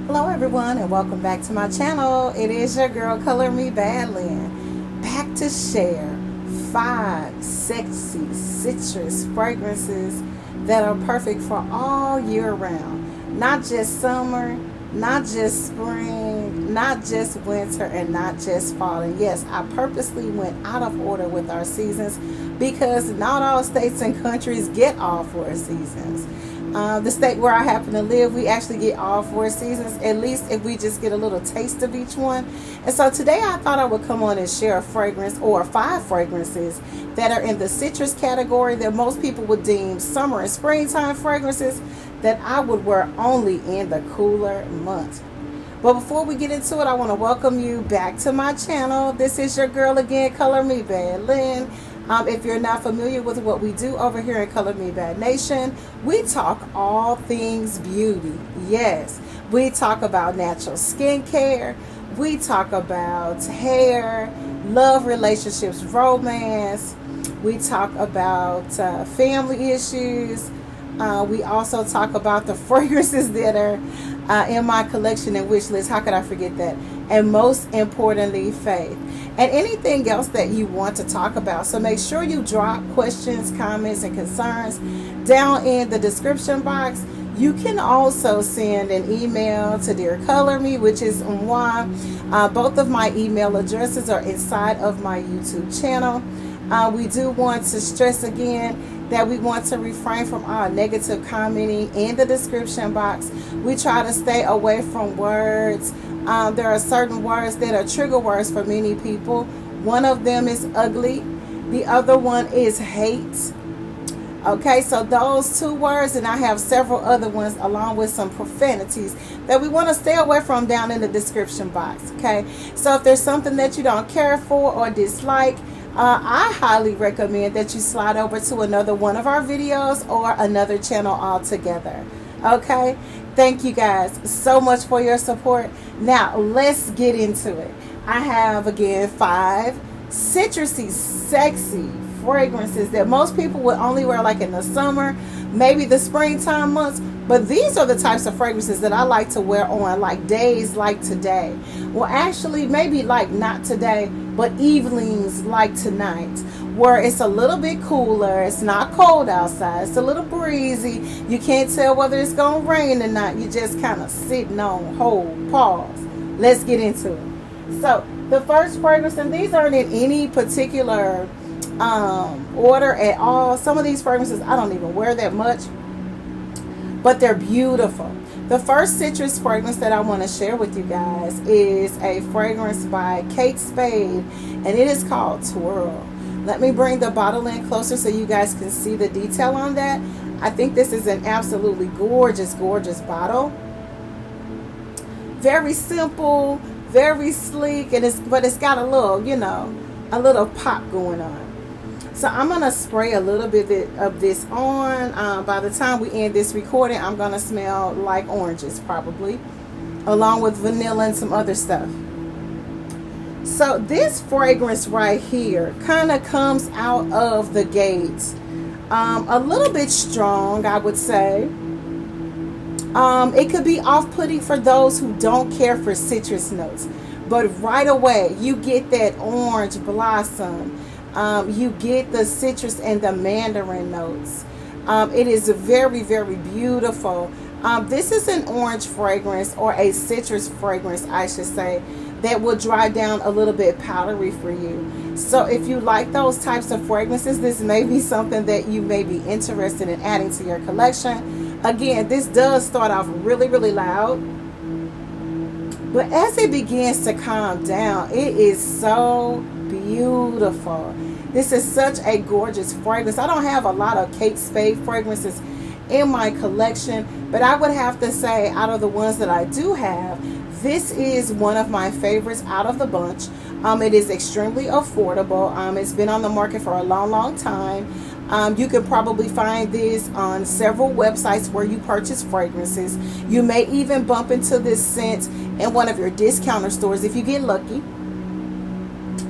Hello everyone and welcome back to my channel. It is your girl Color Me Bad Lynn, back to share 5 sexy citrus fragrances that are perfect for all year round. Not just summer, not just spring, not just winter, and not just fall. And yes, I purposely went out of order with our seasons because not all states and countries get all 4 seasons. The state where I happen to live, we actually get all 4 seasons, at least if we just get a little taste of each one. And so today I thought I would come on and share a fragrance or 5 fragrances that are in the citrus category that most people would deem summer and springtime fragrances that I would wear only in the cooler months. But before we get into it, I want to welcome you back to my channel. This is your girl again, Color Me Bad Lynn. If you're not familiar with what we do over here in Color Me Bad Nation, we talk all things beauty. Yes, we talk about natural skincare. We talk about hair, love, relationships, romance. We talk about family issues. We also talk about the fragrances that are in my collection and wish list. How could I forget that? And most importantly, faith. And anything else that you want to talk about. So make sure you drop questions, comments, and concerns down in the description box. You can also send an email to Dear Color Me, which is Mwa. Both of my email addresses are inside of my YouTube channel. We do want to stress again that we want to refrain from all negative commenting in the description box. We try to stay away from words. There are certain words that are trigger words for many people. One of them is ugly. The other one is hate. Okay, so those 2 words, and I have several other ones along with some profanities that we want to stay away from down in the description box. Okay, so if there's something that you don't care for or dislike, I highly recommend that you slide over to another one of our videos or another channel altogether. Okay, thank you guys so much for your support. Now let's get into it. I have again 5 citrusy, sexy fragrances that most people would only wear like in the summer, maybe the springtime months. But these are the types of fragrances that I like to wear on like days like today. Well, actually, maybe like not today, but evenings like tonight, where it's a little bit cooler. It's not cold outside. It's a little breezy. You can't tell whether it's going to rain or not. You're just kind of sitting on hold, pause. Let's get into it. So the first fragrance, and these aren't in any particular order at all. Some of these fragrances I don't even wear that much, but they're beautiful. The first citrus fragrance that I want to share with you guys is a fragrance by Kate Spade, and it is called Twirl. Let me bring the bottle in closer so you guys can see the detail on that. I think this is an absolutely gorgeous, gorgeous bottle. Very simple, very sleek, and it's got a little, a little pop going on. So I'm going to spray a little bit of this on. By the time we end this recording, I'm going to smell like oranges probably, along with vanilla and some other stuff. So this fragrance right here kind of comes out of the gates a little bit strong, I would say. It could be off-putting for those who don't care for citrus notes. But right away, you get that orange blossom. You get the citrus and the mandarin notes. It is very, very beautiful. This is an orange fragrance, or a citrus fragrance, I should say, that will dry down a little bit powdery for you. So if you like those types of fragrances, this may be something that you may be interested in adding to your collection. Again, this does start off really, really loud, but as it begins to calm down, it is so beautiful. This is such a gorgeous fragrance. I don't have a lot of Kate Spade fragrances in my collection, but I would have to say, out of the ones that I do have, this is one of my favorites out of the bunch. It is extremely affordable. It's been on the market for a long, long time. You can probably find this on several websites where you purchase fragrances. You may even bump into this scent in one of your discounter stores if you get lucky.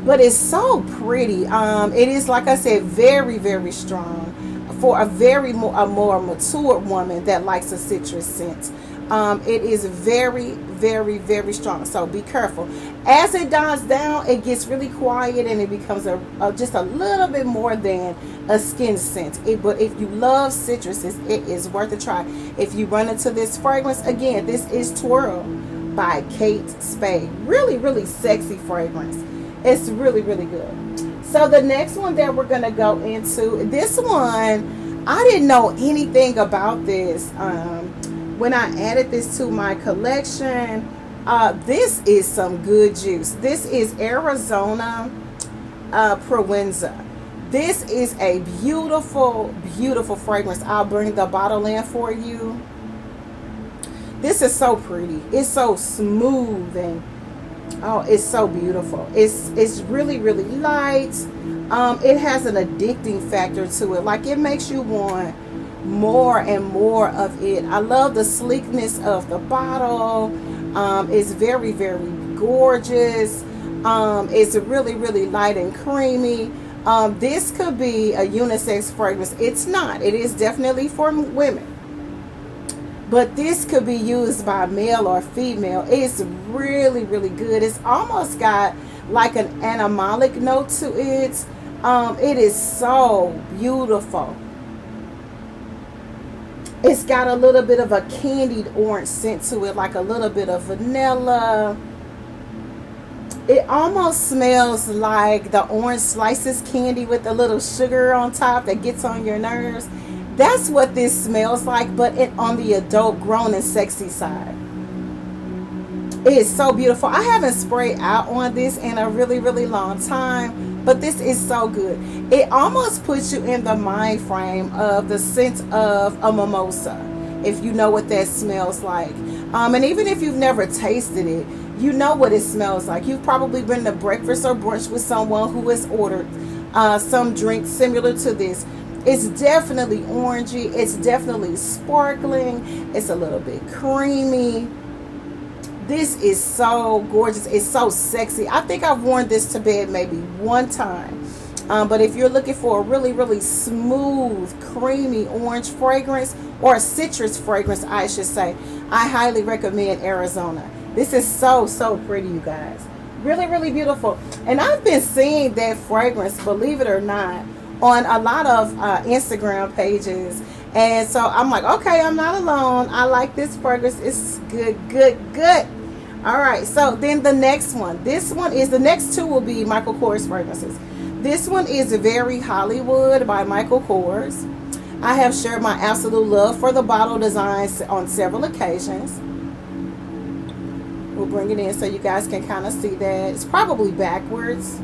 But it's so pretty. It is, like I said, very, very strong for a more mature woman that likes a citrus scent. It is very, very, very strong. So be careful. As it dies down, it gets really quiet and it becomes just a little bit more than a skin scent. But if you love citruses, it is worth a try. If you run into this fragrance, again, this is Twirl by Kate Spade. Really, really sexy fragrance. It's really, really good. So the next one that we're going to go into, this one, I didn't know anything about this. When I added this to my collection, this is some good juice. This is Arizona Provenza. This is a beautiful, beautiful fragrance. I'll bring the bottle in for you. This is so pretty. It's so smooth and oh, it's so beautiful. It's really, really light. It has an addicting factor to it. Like, it makes you want more and more of it. I love the sleekness of the bottle. It's very, very gorgeous. It's really, really light and creamy. This could be a unisex fragrance. It's not. It is definitely for women. But this could be used by male or female. It's really, really good. It's almost got like an animalic note to it. It is so beautiful. It's got a little bit of a candied orange scent to it, like a little bit of vanilla. It almost smells like the orange slices candy with a little sugar on top that gets on your nerves. That's what this smells like, but on the adult, grown, and sexy side. It is so beautiful. I haven't sprayed out on this in a really, really long time, but this is so good. It almost puts you in the mind frame of the scent of a mimosa, if you know what that smells like. And even if you've never tasted it, you know what it smells like. You've probably been to breakfast or brunch with someone who has ordered some drink similar to this. It's definitely orangey. It's definitely sparkling. It's a little bit creamy. This is so gorgeous. It's so sexy. I think I've worn this to bed maybe one time. But if you're looking for a really, really smooth, creamy orange fragrance, or a citrus fragrance, I should say, I highly recommend Arizona. This is so, so pretty, you guys. Really, really beautiful. And I've been seeing that fragrance, believe it or not, on a lot of Instagram pages. And so I'm like, okay, I'm not alone. I like this fragrance. It's good, good, good. All right, so then the next one. This one is, the next two will be Michael Kors fragrances. This one is Very Hollywood by Michael Kors. I have shared my absolute love for the bottle designs on several occasions. We'll bring it in so you guys can kind of see that. It's probably backwards.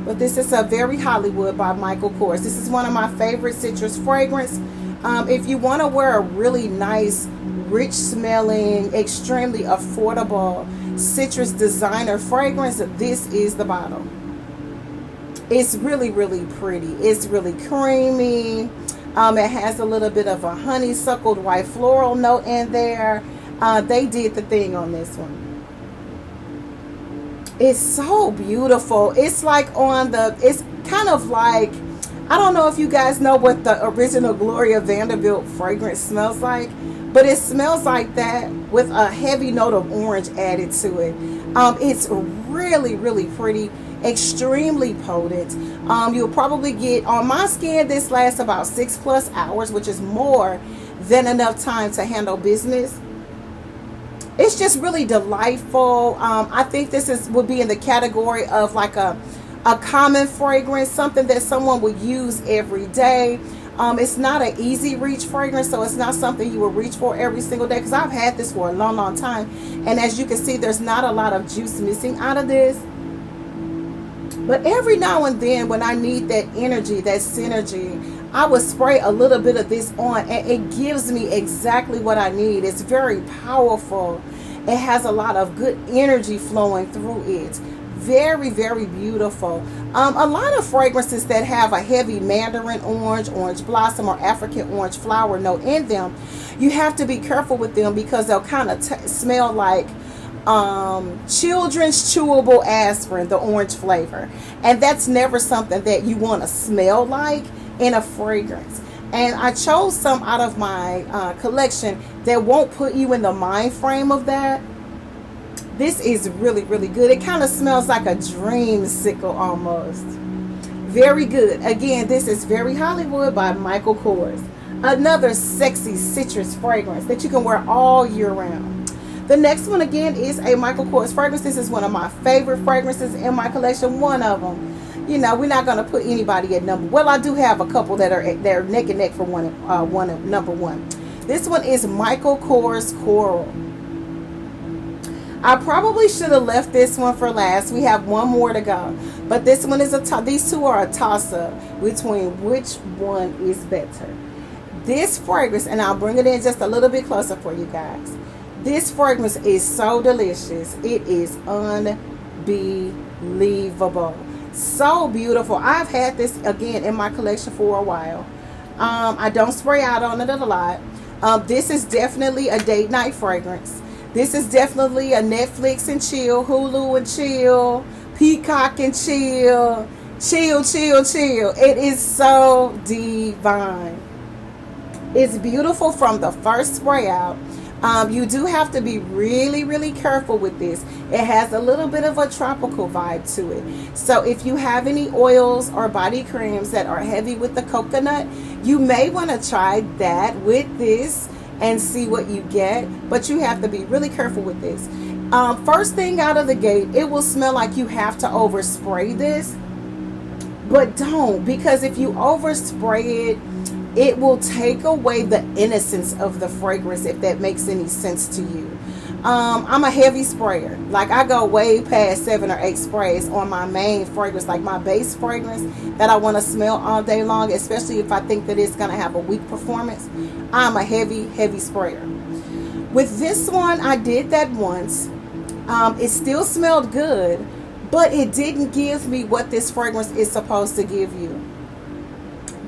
But this is a Very Hollywood by Michael Kors. This is one of my favorite citrus fragrance. If you want to wear a really nice, rich smelling, extremely affordable citrus designer fragrance, this is the bottle. It's really, really pretty. It's really creamy. It has a little bit of a honeysuckled white floral note in there. They did the thing on this one. It's so beautiful. It's like it's kind of like, I don't know if you guys know what the original Gloria Vanderbilt fragrance smells like, but it smells like that with a heavy note of orange added to it. It's really, really pretty, extremely potent. You'll probably get, on my skin, this lasts about 6+ hours, which is more than enough time to handle business. It's just really delightful. I think this would be in the category of like a common fragrance, something that someone would use every day. It's not an easy reach fragrance, so it's not something you will reach for every single day, because I've had this for a long, long time. And as you can see, there's not a lot of juice missing out of this. But every now and then, when I need that energy, that synergy, I would spray a little bit of this on, and it gives me exactly what I need. It's very powerful. It has a lot of good energy flowing through it. Very, very beautiful. A lot of fragrances that have a heavy mandarin orange, orange blossom, or African orange flower note in them, you have to be careful with them, because they'll kind of smell like children's chewable aspirin, the orange flavor. And that's never something that you want to smell like in a fragrance. And I chose some out of my collection that won't put you in the mind frame of that. This is really, really good. It kind of smells like a dreamsicle almost. Very good. Again, this is Very Hollywood by Michael Kors. Another sexy citrus fragrance that you can wear all year round. The next one again is a Michael Kors fragrance. This is one of my favorite fragrances in my collection. One of them. You know, we're not going to put anybody at number. Well, I do have a couple that are neck and neck for number one. This one is Michael Kors Coral. I probably should have left this one for last. We have one more to go. But this one is these two are a toss-up between which one is better. This fragrance, and I'll bring it in just a little bit closer for you guys. This fragrance is so delicious. It is unbelievable. So beautiful. I've had this again in my collection for a while. I don't spray out on it a lot. This is definitely a date night fragrance. This is definitely a Netflix and chill, Hulu and chill, Peacock and chill, chill, chill, chill. It is so divine. It's beautiful from the first spray out. You do have to be really, really careful with this. It has a little bit of a tropical vibe to it. So if you have any oils or body creams that are heavy with the coconut, you may want to try that with this and see what you get. But you have to be really careful with this. First thing out of the gate, it will smell like you have to overspray this. But don't, because if you overspray it, it will take away the innocence of the fragrance, if that makes any sense to you. I'm a heavy sprayer. Like, I go way past 7 or 8 sprays on my main fragrance, like my base fragrance that I want to smell all day long, especially if I think that it's going to have a weak performance. I'm a heavy, heavy sprayer. With this one, I did that once. It still smelled good, but it didn't give me what this fragrance is supposed to give you.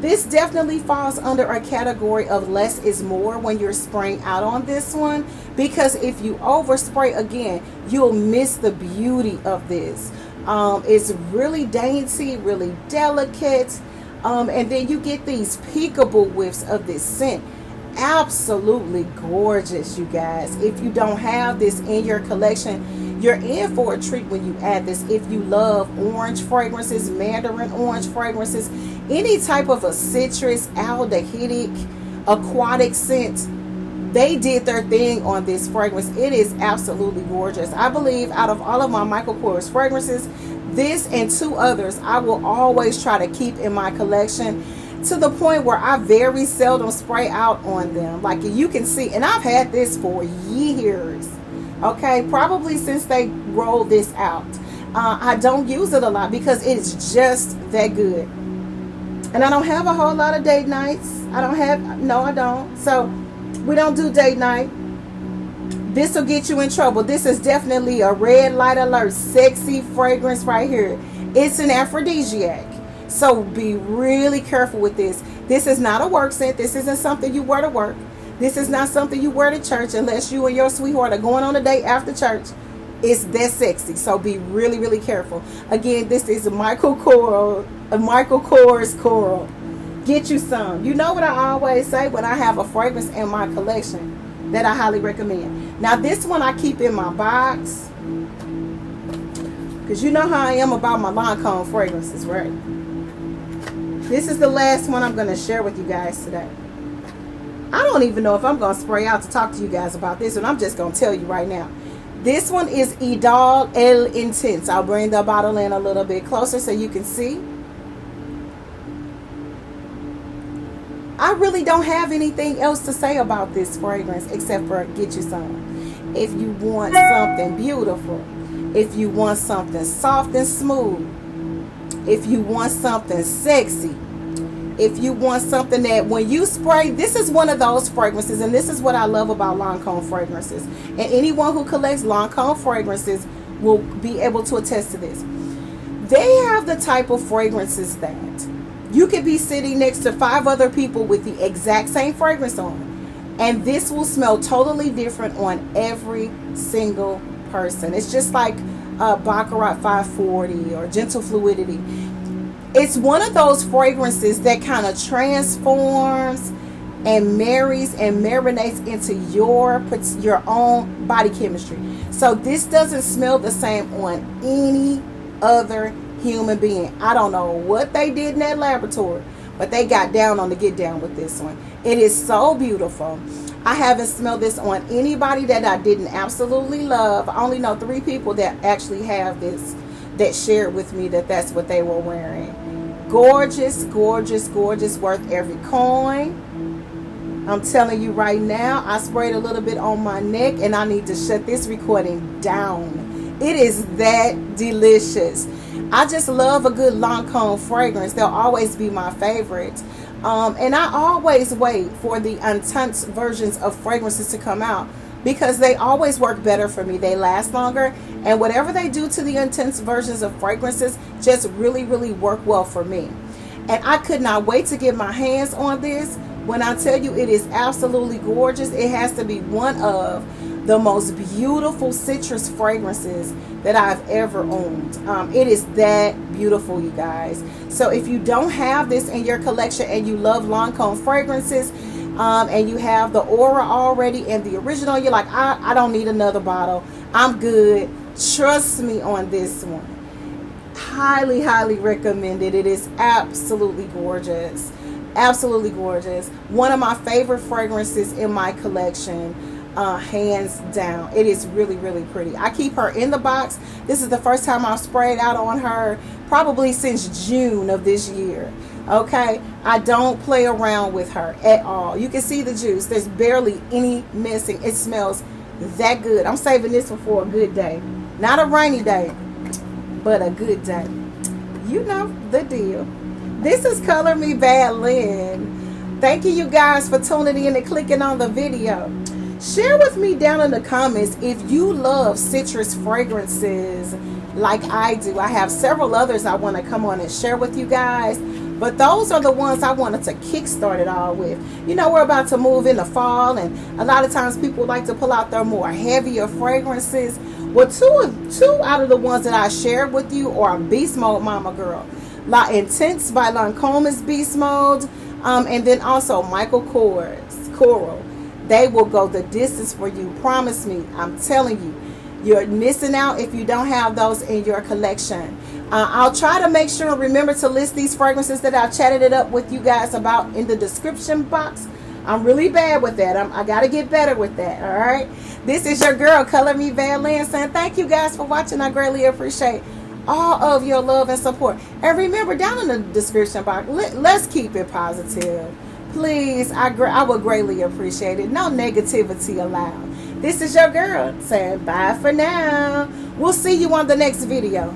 This definitely falls under a category of less is more when you're spraying out on this one, because if you overspray again, you'll miss the beauty of this. It's really dainty, really delicate, and then you get these peekaboo whiffs of this scent. Absolutely gorgeous, you guys. If you don't have this in your collection, you're in for a treat when you add this. If you love orange fragrances, mandarin orange fragrances, any type of a citrus, aldehydic, aquatic scent, they did their thing on this fragrance. It is absolutely gorgeous. I believe out of all of my Michael Kors fragrances, this and 2 others I will always try to keep in my collection, to the point where I very seldom spray out on them. Like you can see, and I've had this for years. Okay, probably since they rolled this out. I don't use it a lot because it's just that good. And I don't have a whole lot of date nights. No, I don't. So we don't do date night. This will get you in trouble. This is definitely a red light alert, sexy fragrance right here. It's an aphrodisiac. So be really careful with this. This is not a work scent. This isn't something you wear to work. This is not something you wear to church unless you and your sweetheart are going on a date after church. It's that sexy. So be really, really careful. Again, this is a Michael Kors Coral. Get you some. You know what I always say when I have a fragrance in my collection that I highly recommend. Now this one I keep in my box, because you know how I am about my Lancome fragrances, right? This is the last one I'm going to share with you guys today. I don't even know if I'm going to spray out to talk to you guys about this one. I'm just going to tell you right now. This one is Idal El Intense. I'll bring the bottle in a little bit closer so you can see. I really don't have anything else to say about this fragrance except for get you some. If you want something beautiful, if you want something soft and smooth, if you want something sexy, if you want something that when you spray, this is one of those fragrances, and this is what I love about Lancome fragrances. And anyone who collects Lancome fragrances will be able to attest to this. They have the type of fragrances that you could be sitting next to 5 other people with the exact same fragrance on, and this will smell totally different on every single person. It's just like Baccarat 540 or Gentle Fluidity. It's one of those fragrances that kind of transforms and marries and marinates into your own body chemistry. So this doesn't smell the same on any other human being. I don't know what they did in that laboratory, but they got down on the get down with this one. It is so beautiful. I haven't smelled this on anybody that I didn't absolutely love. I only know 3 people that actually have this, that shared with me that that's what they were wearing. Gorgeous, gorgeous, gorgeous, worth every coin. I'm telling you right now, I sprayed a little bit on my neck and I need to shut this recording down. It is that delicious. I just love a good Lancome fragrance. They'll always be my favorite. And I always wait for the intense versions of fragrances to come out because they always work better for me. They last longer. And whatever they do to the intense versions of fragrances just really, really work well for me. And I could not wait to get my hands on this. When I tell you it is absolutely gorgeous, it has to be one of the most beautiful citrus fragrances that I've ever owned. It is that beautiful, you guys. So if you don't have this in your collection and you love Lancome fragrances, and you have the Aura already and the original, you're like, I don't need another bottle. I'm good. Trust me on this one. Highly, highly recommended. It is absolutely gorgeous. Absolutely gorgeous. One of my favorite fragrances in my collection, hands down. It is really, really pretty. I keep her in the box. This is the first time I've sprayed out on her probably since June of this year. Okay, I don't play around with her at all. You can see the juice. There's barely any missing. It smells that good. I'm saving this one for a good day. Not a rainy day, but a good day. You know the deal. This is Color Me Bad Lynn. Thank you guys for tuning in and clicking on the video. Share with me down in the comments if you love citrus fragrances like I do. I have several others I want to come on and share with you guys, but those are the ones I wanted to kickstart it all with. You know, we're about to move into fall, and a lot of times people like to pull out their more heavier fragrances. Well, two out of the ones that I shared with you are Beast Mode Mama Girl. La Intense by Lancome is Beast Mode, and then also Michael Kors Coral. They will go the distance for you. Promise me. I'm telling you. You're missing out if you don't have those in your collection. I'll try to make sure and remember to list these fragrances that I've chatted it up with you guys about in the description box. I'm really bad with that. I got to get better with that. All right. This is your girl, Color Me Bad Lynn, saying thank you guys for watching. I greatly appreciate all of your love and support. And remember, down in the description box, let's keep it positive. Please, I would greatly appreciate it. No negativity allowed. This is your girl saying bye for now. We'll see you on the next video.